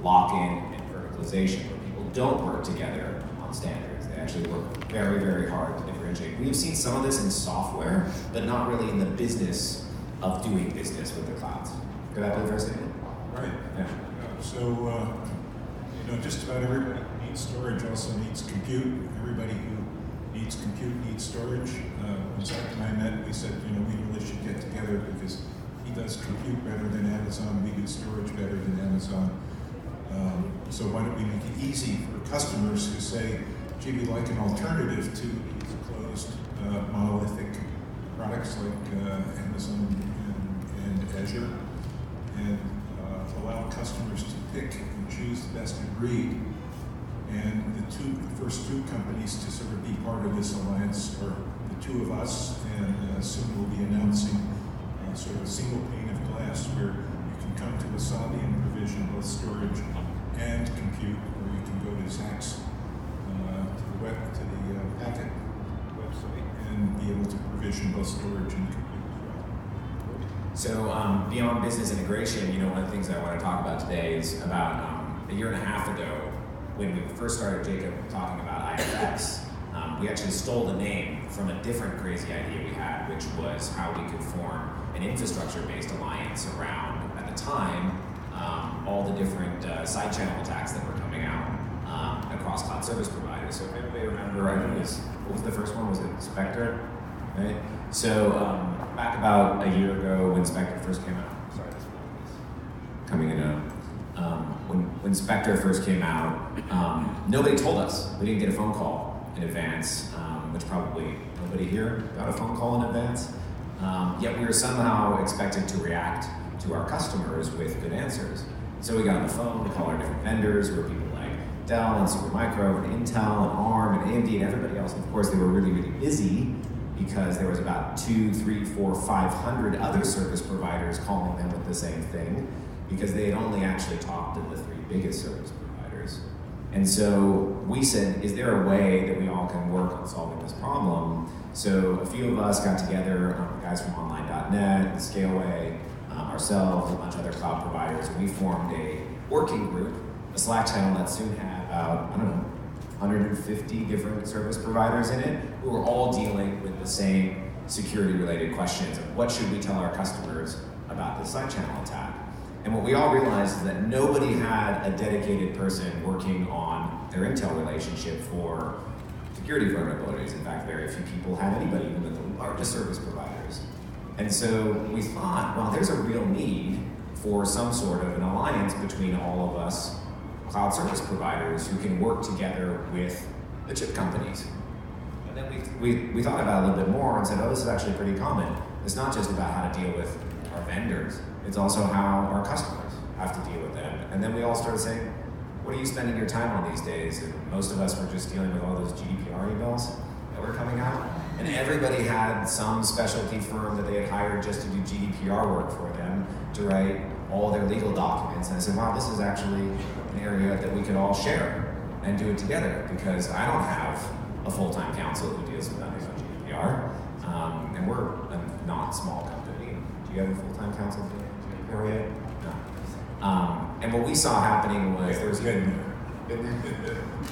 lock-in and verticalization, where people don't work together on standards. They actually work very, very hard to differentiate. We've seen some of this in software, but not really in the business of doing business with the clouds. Could that be fair statement? Right. Yeah. So, just about everybody who needs storage also needs compute. Everybody who needs compute needs storage. When Zach and I met, we said, we really should get together because he does compute better than Amazon, we do storage better than Amazon. So why don't we make it easy for customers who say, gee, we like an alternative to these closed monolithic products like Amazon and Azure, and allow customers to pick and choose the best of breed. And the first two companies to sort of be part of this alliance are the two of us, and soon we'll be announcing sort of a single pane of glass where you can come to Wasabi and provision both storage and compute, or you can go to Zach's to the Packet website and be able to provision both storage and compute as well. So beyond business integration, one of the things I want to talk about today is about a year and a half ago, when we first started Jacob talking about IFX, we actually stole the name from a different crazy idea we had, which was how we could form an infrastructure-based alliance around, at the time, all the different side channel attacks that were coming out across cloud service providers. So if anybody remember, I think what was the first one? Was it Spectre? Right? So back about a year ago when Spectre first came out, sorry, this one is coming in when Spectre first came out, nobody told us. We didn't get a phone call in advance, which probably nobody here got a phone call in advance. Yet we were somehow expected to react to our customers with good answers. So we got on the phone, we called our different vendors, who were people like Dell and Supermicro and Intel and ARM and AMD and everybody else. And of course, they were really, really busy because there was about 200, 300, 400, 500 other service providers calling them with the same thing, because they had only actually talked to the 3 biggest service providers. And so we said, is there a way that we all can work on solving this problem? So a few of us got together, guys from online.net, Scaleway, ourselves, a bunch of other cloud providers, and we formed a working group, a Slack channel that soon had about, 150 different service providers in it, who were all dealing with the same security-related questions of what should we tell our customers about this side channel attack. And what we all realized is that nobody had a dedicated person working on their Intel relationship for security vulnerabilities. In fact, very few people had anybody, even with the largest service providers. And so we thought, well, there's a real need for some sort of an alliance between all of us cloud service providers who can work together with the chip companies. And then we thought about it a little bit more and said, oh, this is actually pretty common. It's not just about how to deal with our vendors, it's also how our customers have to deal with them. And then we all started saying, what are you spending your time on these days? And most of us were just dealing with all those GDPR emails that were coming out. And everybody had some specialty firm that they had hired just to do GDPR work for them, to write all their legal documents. And I said, wow, this is actually an area that we could all share and do it together, because I don't have a full-time counsel who deals with others on GDPR. And we're a not small company. Do you have a full-time counsel for GDPR yet? No. And what we saw happening was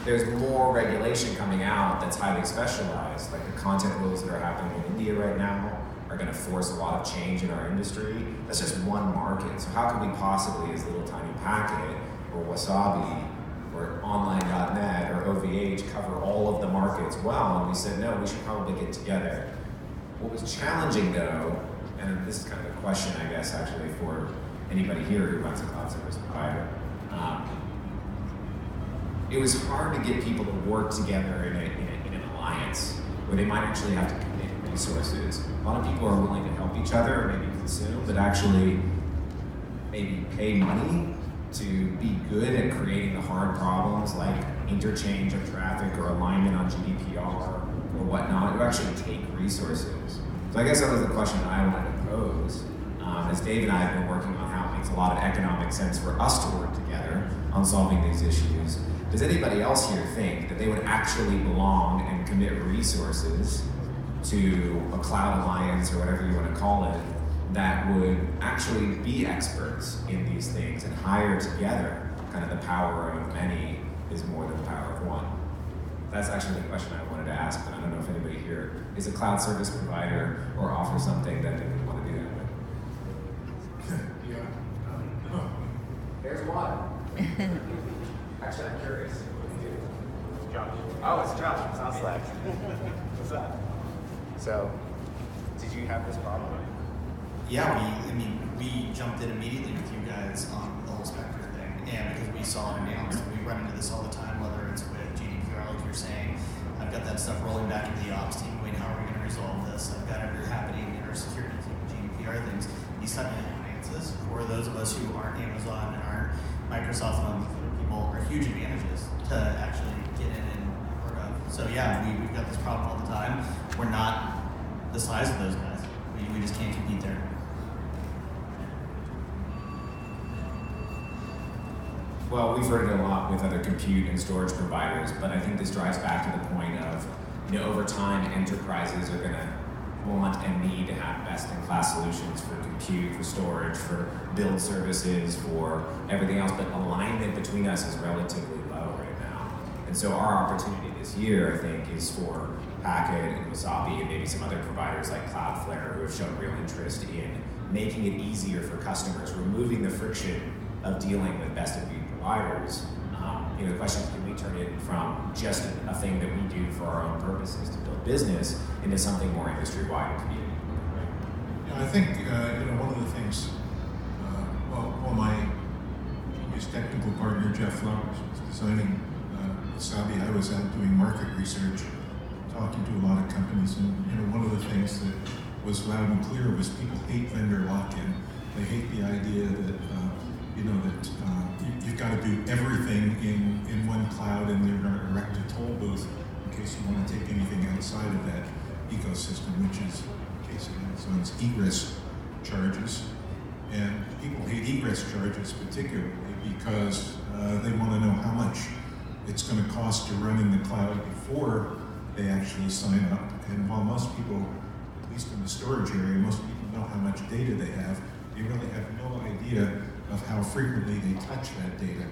there's more regulation coming out that's highly specialized, like the content rules that are happening in India right now are going to force a lot of change in our industry. That's just one market. So how could we possibly, as Little Tiny Packet or Wasabi or online.net or OVH, cover all of the markets well? And we said, no, we should probably get together. What was challenging though, and this is kind of a question, I guess, actually for anybody here who runs a cloud service provider, it was hard to get people to work together in an alliance where they might actually have to commit resources. A lot of people are willing to help each other or maybe consume, but actually maybe pay money to be good at creating the hard problems like interchange of traffic or alignment on GDPR or whatnot. It would actually take resources. So I guess that was the question that I wanted to pose. As Dave and I have been working on how it makes a lot of economic sense for us to work together on solving these issues, does anybody else here think that they would actually belong and commit resources to a cloud alliance or whatever you want to call it that would actually be experts in these things and hire together kind of the power of many is more than the power of one. That's actually the question I wanted to ask, but I don't know if anybody here is a cloud service provider or offers something that they would want to do that with. Yeah. There's one. Actually, I'm curious. Josh. Oh, it's Josh. Sounds like. What's up? So, did you have this problem? Yeah, we jumped in immediately with you guys on the whole Spectre thing, and because we saw it announced, and we run into this all the time, whether it's with GDPR, like you're saying. I've got that stuff rolling back into the ops team, waiting, how are we going to resolve this? I've got it happening in our security team, GDPR things. These type of advances, for those of us who aren't Amazon and aren't Microsoft and people, are huge advantages to actually get in and work up. So yeah, we've got this problem all the time. We're not the size of those guys. We just can't compete there. Well, we've heard it a lot with other compute and storage providers, but I think this drives back to the point of, over time, enterprises are going to want and need to have best-in-class solutions for compute, for storage, for build services, for everything else, but alignment between us is relatively low right now. And so our opportunity this year, I think, is for Packet and Wasabi and maybe some other providers like Cloudflare who have shown real interest in making it easier for customers, removing the friction of dealing with best-of-breed providers. The question is, can we turn it from just a thing that we do for our own purposes to build business into something more industry-wide and community? Yeah, I think one of the things. My previous technical partner Jeff Flowers was designing Wasabi. I was out doing market research, talking to a lot of companies, and one of the things that was loud and clear was people hate vendor lock-in. They hate the idea that you've got to do everything in one cloud, and they're going to erect a toll booth in case you want to take anything outside of that ecosystem, which is in case of Amazon's egress charges. And people hate egress charges particularly because they want to know how much it's going to cost to run in the cloud before they actually sign up. And while most people, at least in the storage area, most people know how much data they have, they really have no idea of how frequently they touch that data.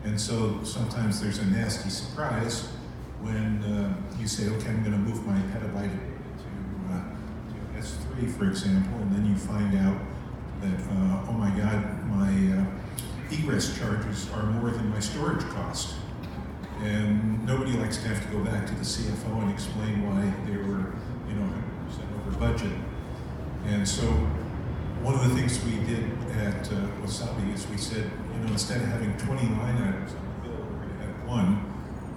And so sometimes there's a nasty surprise when you say, okay, I'm going to move my petabyte to S3, for example, and then you find out that, oh my God, my egress charges are more than my storage cost. And nobody likes to have to go back to the CFO and explain why they were, 100% over budget. And so one of the things we did at Wasabi is we said, instead of having 20 line items on the bill, we're going to have one,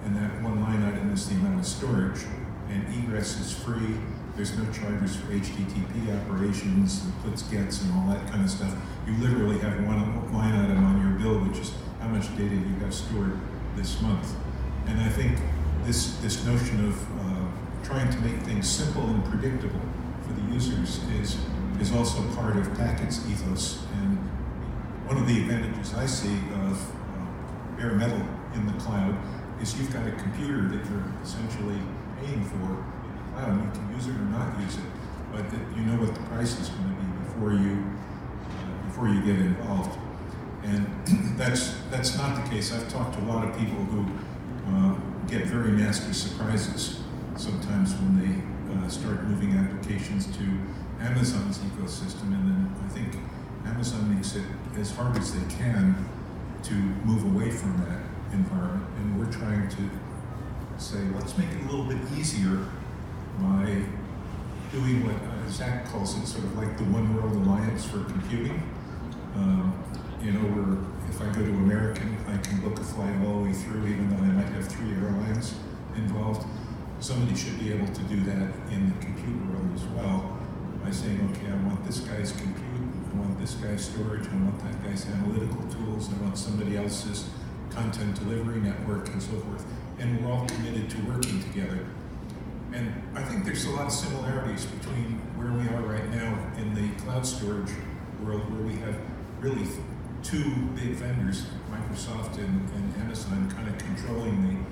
and that one line item is the amount of storage, and egress is free. There's no charges for HTTP operations, and puts, gets, and all that kind of stuff. You literally have one line item on your bill, which is how much data you have stored this month. And I think this notion of trying to make things simple and predictable for the users is also part of Packet's ethos. And one of the advantages I see of bare metal in the cloud is you've got a computer that you're essentially paying for in the cloud. You can use it or not use it, but you know what the price is going to be before you get involved. And that's not the case. I've talked to a lot of people who get very nasty surprises sometimes when they start moving applications to Amazon's ecosystem, and then I think Amazon makes it as hard as they can to move away from that environment, and we're trying to say, let's make it a little bit easier by doing what Zach calls it, sort of like the One World Alliance for computing. Where if I go to American, I can book a flight all the way through, even though I might have 3 airlines involved. Somebody should be able to do that in the compute world as well, by saying, okay, I want this guy's compute, I want this guy's storage, I want that guy's analytical tools, I want somebody else's content delivery network, and so forth. And we're all committed to working together. And I think there's a lot of similarities between where we are right now in the cloud storage world, where we have really 2 big vendors, Microsoft and Amazon, kind of controlling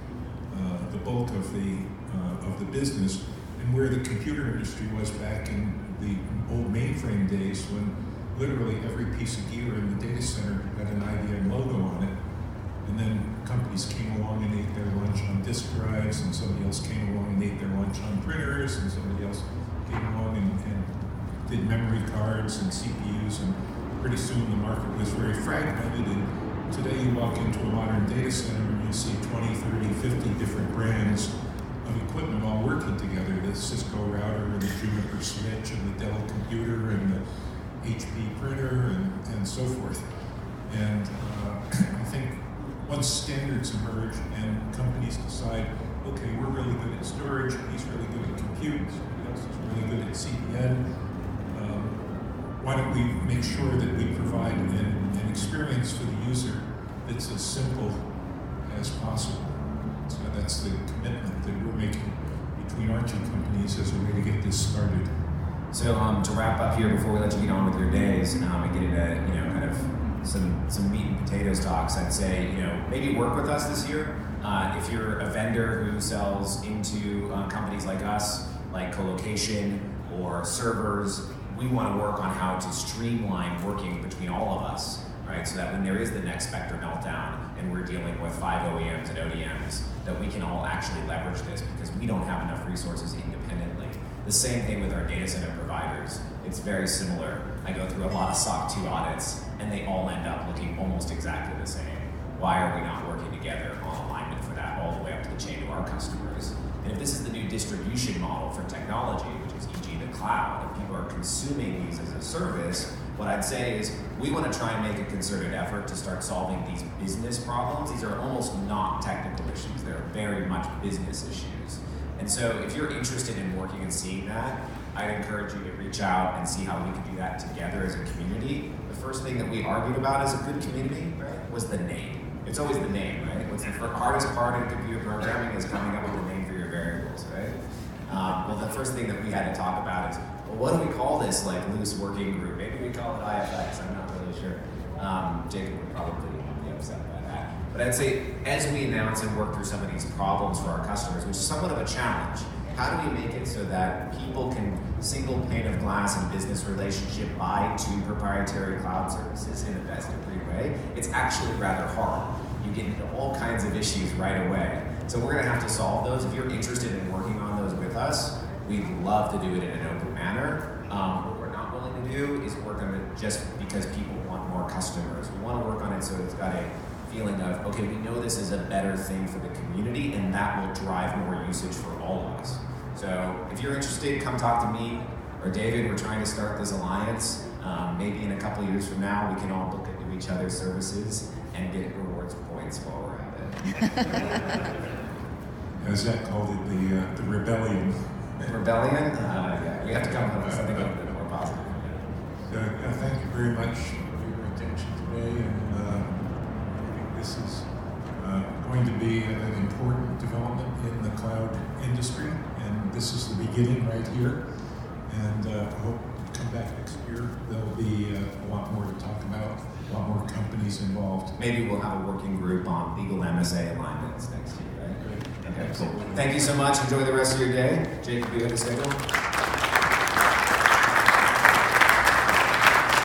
the bulk of the business, and where the computer industry was back in the old mainframe days, when literally every piece of gear in the data center had an IBM logo on it, disk drives, and somebody else came along and ate their lunch on printers, and somebody else came along and did memory cards and CPUs, and pretty soon the market was very fragmented. And today you walk into a modern data center and you see 20, 30, 50 different brands of equipment all working together. The Cisco router and the Juniper switch and the Dell computer and the HP printer and so forth. And I think once standards emerge and companies decide, okay, we're really good at storage, he's really good at compute, somebody else is really good at CDN, why don't we make sure that we provide an experience for the user that's as simple as possible. So that's the commitment that we're making between our two companies as a way to get this started. So to wrap up here before we let you get on with your days and get into kind of some meat and potatoes talks, I'd say maybe work with us this year. If you're a vendor who sells into companies like us, like colocation or servers, we want to work on how to streamline working between all of us, right? So that when there is the next Spectre meltdown and we're dealing with 5 OEMs and ODMs, that we can all actually leverage this because we don't have enough resources independently. The same thing with our data center providers. It's very similar. I go through a lot of SOC 2 audits and they all end up looking almost exactly the same. Why are we not working together on alignment for that all the way up to the chain to our customers? And if this is the new distribution model for technology, which is e.g. the cloud, and people are consuming these as a service, what I'd say is we want to try and make a concerted effort to start solving these business problems. These are almost not technical issues. They're very much business issues. And so if you're interested in working and seeing that, I'd encourage you to reach out and see how we can do that together as a community. The first thing that we argued about as a good community, right, was the name. It's always the name, right? What's the hardest part in computer programming is coming up with a name for your variables, right? Well, the first thing that we had to talk about is, well, what do we call this loose working group? Maybe we call it IFX, I'm not really sure. Jacob would probably be upset by that. But I'd say as we announce and work through some of these problems for our customers, which is somewhat of a challenge, how do we make it so that people can single pane of glass and business relationship buy two proprietary cloud services in a best of breed way? It's actually rather hard. You get into all kinds of issues right away. So we're gonna have to solve those. If you're interested in working on those with us, we'd love to do it in an open manner. What we're not willing to do is work on it just because people want more customers. We wanna work on it so it's got a feeling of, okay, we know this is a better thing for the community and that will drive more usage for all of us. So if you're interested, come talk to me or David. We're trying to start this alliance. Maybe in a couple years from now, we can all look into each other's services and get rewards points while we're at it. As Zach called it, the rebellion. Rebellion? Yeah, we have to come up with something a little bit more positive. Thank you very much for your attention today, and I think this is going to be an important development in the cloud industry, and this is the beginning right here, and I hope to come back next year. There'll be a lot more to talk about, a lot more companies involved. Maybe we'll have a working group on legal MSA alignments next year, right? Okay, cool. Thank you so much. Enjoy the rest of your day. Jake, do you have a schedule?